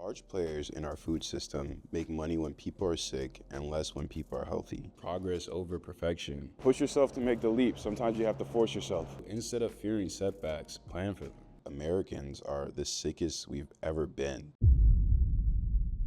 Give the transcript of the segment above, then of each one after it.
Large players in our food system make money when people are sick and less when people are healthy. Progress over perfection. Push yourself to make the leap. Sometimes you have to force yourself. Instead of fearing setbacks, plan for them. Americans are the sickest we've ever been.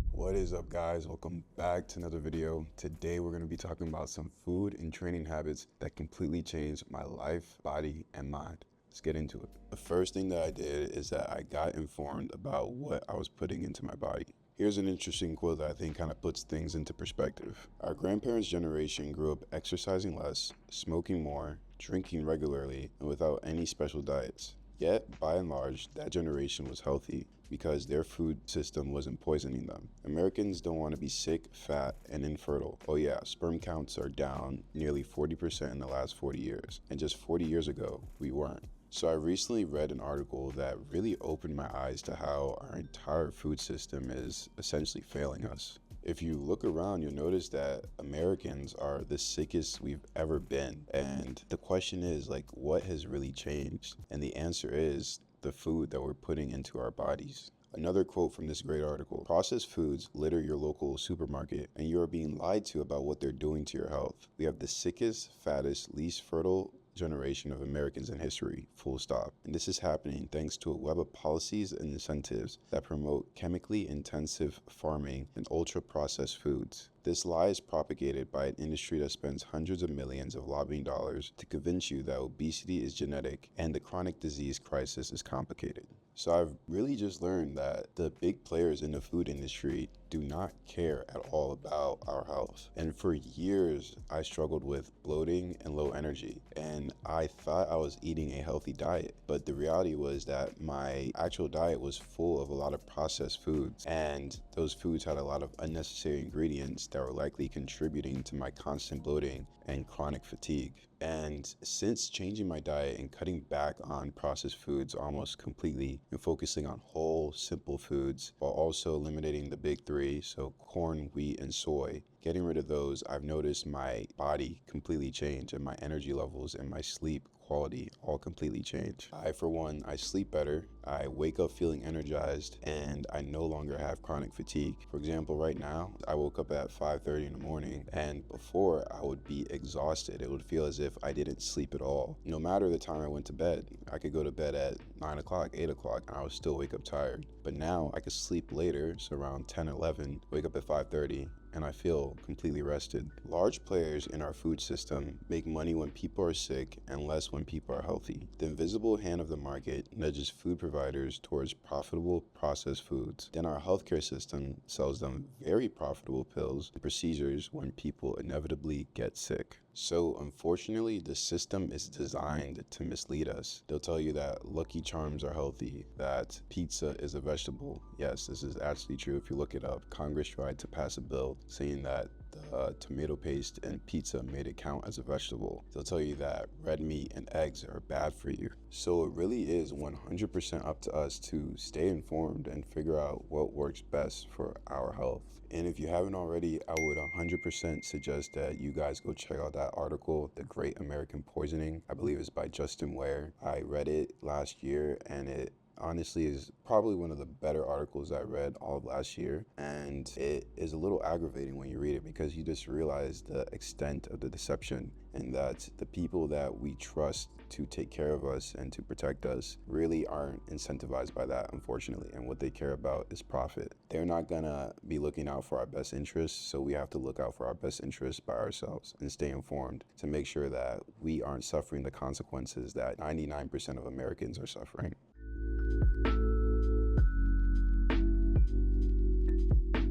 What is up, guys? Welcome back to another video. Today we're going to be talking about some food and training habits that completely changed my life, body, and mind. Let's get into it. The first thing that I did is that I got informed about what I was putting into my body. Here's an interesting quote that I think kind of puts things into perspective. Our grandparents' generation grew up exercising less, smoking more, drinking regularly, and without any special diets. Yet, by and large, that generation was healthy because their food system wasn't poisoning them. Americans don't want to be sick, fat, and infertile. Oh yeah, sperm counts are down nearly 40% in the last 40 years. And just 40 years ago, we weren't. So I recently read an article that really opened my eyes to how our entire food system is essentially failing us. If you look around, you'll notice that Americans are the sickest we've ever been. And the question is, what has really changed? And the answer is the food that we're putting into our bodies. Another quote from this great article: processed foods litter your local supermarket, and you are being lied to about what they're doing to your health. We have the sickest, fattest, least fertile generation of Americans in history, full stop. And this is happening thanks to a web of policies and incentives that promote chemically intensive farming and ultra-processed foods. This lie is propagated by an industry that spends hundreds of millions of lobbying dollars to convince you that obesity is genetic and the chronic disease crisis is complicated. So I've really just learned that the big players in the food industry do not care at all about our health. And for years, I struggled with bloating and low energy. And I thought I was eating a healthy diet. But the reality was that my actual diet was full of a lot of processed foods. And those foods had a lot of unnecessary ingredients that were likely contributing to my constant bloating and chronic fatigue. And since changing my diet and cutting back on processed foods almost completely and focusing on whole, simple foods while also eliminating the big three, so corn, wheat, and soy, getting rid of those, I've noticed my body completely change and my energy levels and my sleep quality all completely change. For one, I sleep better, I wake up feeling energized, and I no longer have chronic fatigue. For example, right now, I woke up at 5:30 in the morning, and before I would be exhausted. It would feel as if I didn't sleep at all. No matter the time I went to bed, I could go to bed at 9 o'clock, 8 o'clock, and I would still wake up tired. But now I could sleep later, so around 10, 11, wake up at 5:30, and I feel completely rested. Large players in our food system make money when people are sick and less when people are healthy. The invisible hand of the market nudges food providers towards profitable processed foods. Then our healthcare system sells them very profitable pills and procedures when people inevitably get sick. So unfortunately, the system is designed to mislead us. They'll tell you that Lucky Charms are healthy, that pizza is a vegetable. Yes, this is actually true. If you look it up, Congress tried to pass a bill saying that the tomato paste and pizza made it count as a vegetable. They'll tell you that red meat and eggs are bad for you. So it really is 100% up to us to stay informed and figure out what works best for our health. And if you haven't already, I would 100% suggest that you guys go check out that article, The Great American Poisoning. I believe it's by Justin Ware. I read it last year, and it honestly is probably one of the better articles I read all of last year. And it is a little aggravating when you read it because you just realize the extent of the deception and that the people that we trust to take care of us and to protect us really aren't incentivized by that, unfortunately. And what they care about is profit. They're not gonna be looking out for our best interests, so we have to look out for our best interests by ourselves and stay informed to make sure that we aren't suffering the consequences that 99% of Americans are suffering.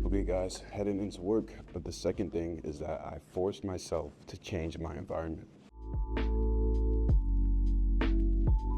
Okay guys, heading into work, but the second thing is that I forced myself to change my environment.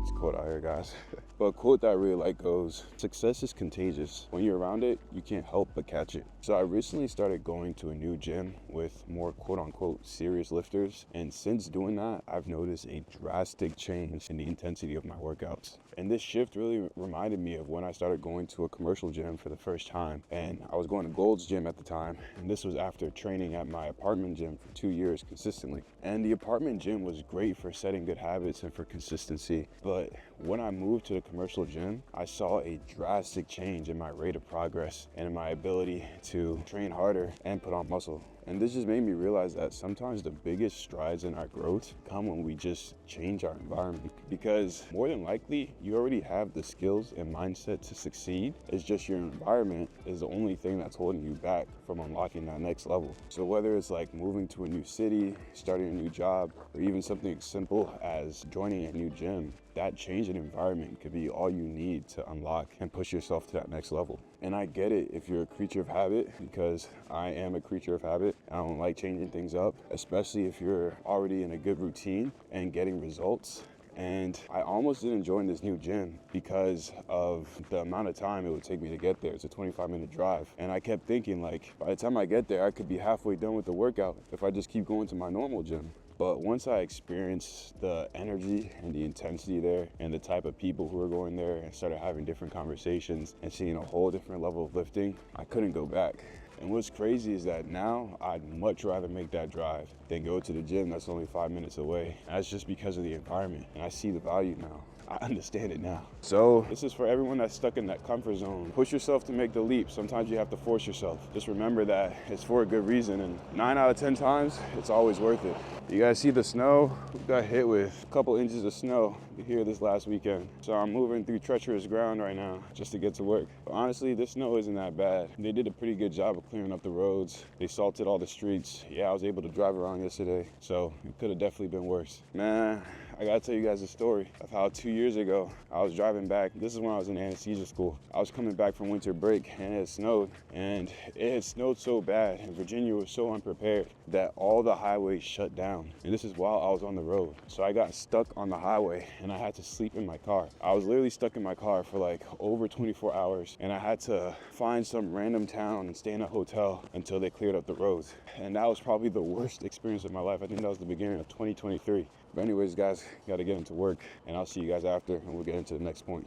It's cold out here, guys. But a quote that I really like goes, "Success is contagious. When you're around it, you can't help but catch it." So I recently started going to a new gym with more quote unquote serious lifters. And since doing that, I've noticed a drastic change in the intensity of my workouts. And this shift really reminded me of when I started going to a commercial gym for the first time. And I was going to Gold's Gym at the time. And this was after training at my apartment gym for 2 years consistently. And the apartment gym was great for setting good habits and for consistency. But When I moved to the commercial gym, I saw a drastic change in my rate of progress and in my ability to train harder and put on muscle. And this just made me realize that sometimes the biggest strides in our growth come when we just change our environment. Because more than likely, you already have the skills and mindset to succeed. It's just your environment is the only thing that's holding you back from unlocking that next level. So whether it's like moving to a new city, starting a new job, or even something as simple as joining a new gym, that change in environment could be all you need to unlock and push yourself to that next level. And I get it if you're a creature of habit, because I am a creature of habit. I don't like changing things up, especially if you're already in a good routine and getting results. And I almost didn't join this new gym because of the amount of time it would take me to get there. It's a 25-minute drive. And I kept thinking, like, by the time I get there, I could be halfway done with the workout if I just keep going to my normal gym. But once I experienced the energy and the intensity there and the type of people who were going there and started having different conversations and seeing a whole different level of lifting, I couldn't go back. And what's crazy is that now I'd much rather make that drive than go to the gym that's only 5 minutes away. That's just because of the environment, and I see the value now. I understand it now. So this is for everyone that's stuck in that comfort zone. Push yourself to make the leap. Sometimes you have to force yourself. Just remember that it's for a good reason, and 9 out of 10 times, it's always worth it. You guys see the snow? We got hit with a couple inches of snow here this last weekend. So I'm moving through treacherous ground right now just to get to work. But honestly, this snow isn't that bad. They did a pretty good job of clearing up the roads. They salted all the streets. Yeah, I was able to drive around yesterday, so it could have definitely been worse. Man, I gotta tell you guys a story of how 2 years ago, I was driving back. This is when I was in anesthesia school. I was coming back from winter break and it had snowed. And it had snowed so bad and Virginia was so unprepared that all the highways shut down. And this is while I was on the road. So I got stuck on the highway and I had to sleep in my car. I was literally stuck in my car for like over 24 hours. And I had to find some random town and stay in a hotel until they cleared up the roads. And that was probably the worst experience of my life. I think that was the beginning of 2023. But anyways, guys, gotta get into work, and I'll see you guys after, and we'll get into the next point.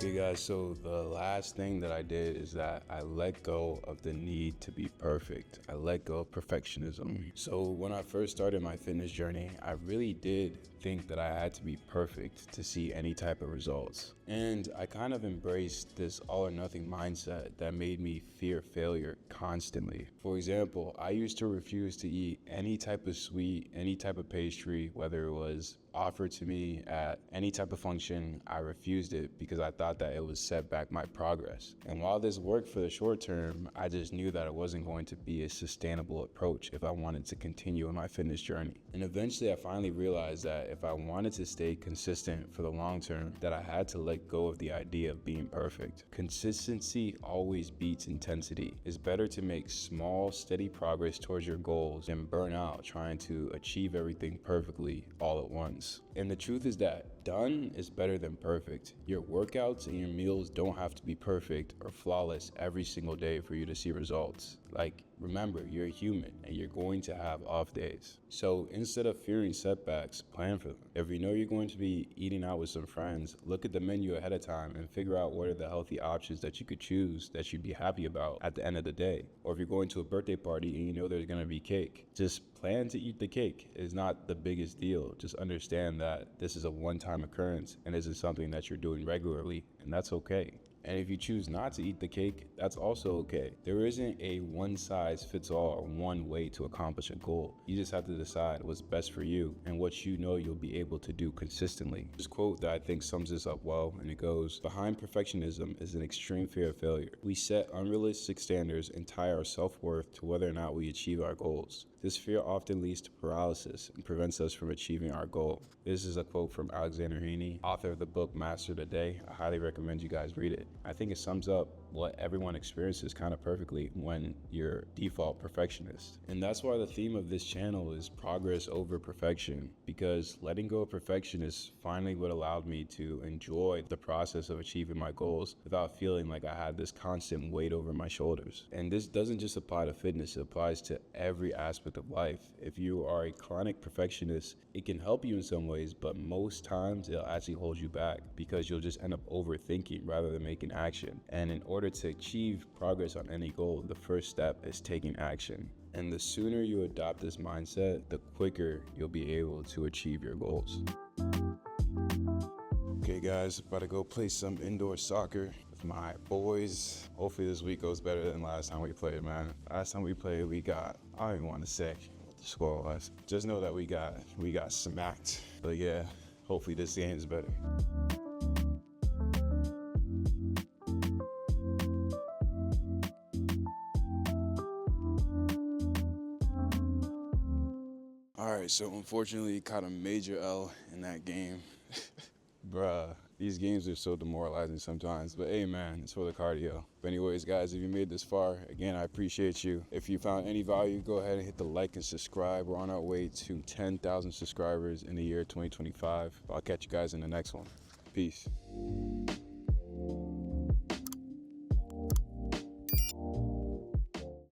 Okay guys, so the last thing that I did is that I let go of the need to be perfect. I let go of perfectionism. So when I first started my fitness journey, I really did think that I had to be perfect to see any type of results. And I kind of embraced this all or nothing mindset that made me fear failure constantly. For example, I used to refuse to eat any type of sweet, any type of pastry, whether it was offered to me at any type of function. I refused it because I thought that it would set back my progress. And while this worked for the short term, I just knew that it wasn't going to be a sustainable approach if I wanted to continue in my fitness journey. And eventually I finally realized that if I wanted to stay consistent for the long term, that I had to let go of the idea of being perfect. Consistency always beats intensity. It's better to make small, steady progress towards your goals than burn out trying to achieve everything perfectly all at once. And the truth is that done is better than perfect. Your workouts and your meals don't have to be perfect or flawless every single day for you to see results. Like, remember, you're a human and you're going to have off days. So instead of fearing setbacks, plan for them. If you know you're going to be eating out with some friends, look at the menu ahead of time and figure out what are the healthy options that you could choose that you'd be happy about at the end of the day. Or if you're going to a birthday party and you know there's going to be cake, just plan to eat the cake. It's not the biggest deal. Just understand that this is a one-time occurrence and this is something that you're doing regularly, and that's okay. And if you choose not to eat the cake, that's also okay. There isn't a one-size-fits-all or one way to accomplish a goal. You just have to decide what's best for you and what you know you'll be able to do consistently. This quote that I think sums this up well, and it goes, "Behind perfectionism is an extreme fear of failure. We set unrealistic standards and tie our self-worth to whether or not we achieve our goals. This fear often leads to paralysis and prevents us from achieving our goal." This is a quote from Alexander Heaney, author of the book Master the Day. I highly recommend you guys read it. I think it sums up what everyone experiences kind of perfectly when you're default perfectionist. And that's why the theme of this channel is progress over perfection, because letting go of perfection is finally what allowed me to enjoy the process of achieving my goals without feeling like I had this constant weight over my shoulders. And this doesn't just apply to fitness, it applies to every aspect of life. If you are a chronic perfectionist, it can help you in some ways, but most times it'll actually hold you back because you'll just end up overthinking rather than making action. And in order order to achieve progress on any goal, the first step is taking action. And the sooner you adopt this mindset, the quicker you'll be able to achieve your goals. Okay guys, about to go play some indoor soccer with my boys. Hopefully this week goes better than last time we played, man. Last time we played, I don't even want to say what the score was. Just know that we got smacked. But yeah, hopefully this game is better. All right, so unfortunately caught a major L in that game. Bruh, these games are so demoralizing sometimes, but hey man, it's for the cardio. But anyways guys, if you made this far, again, I appreciate you. If you found any value, go ahead and hit the like and subscribe. We're on our way to 10,000 subscribers in the year 2025. I'll catch you guys in the next one. Peace.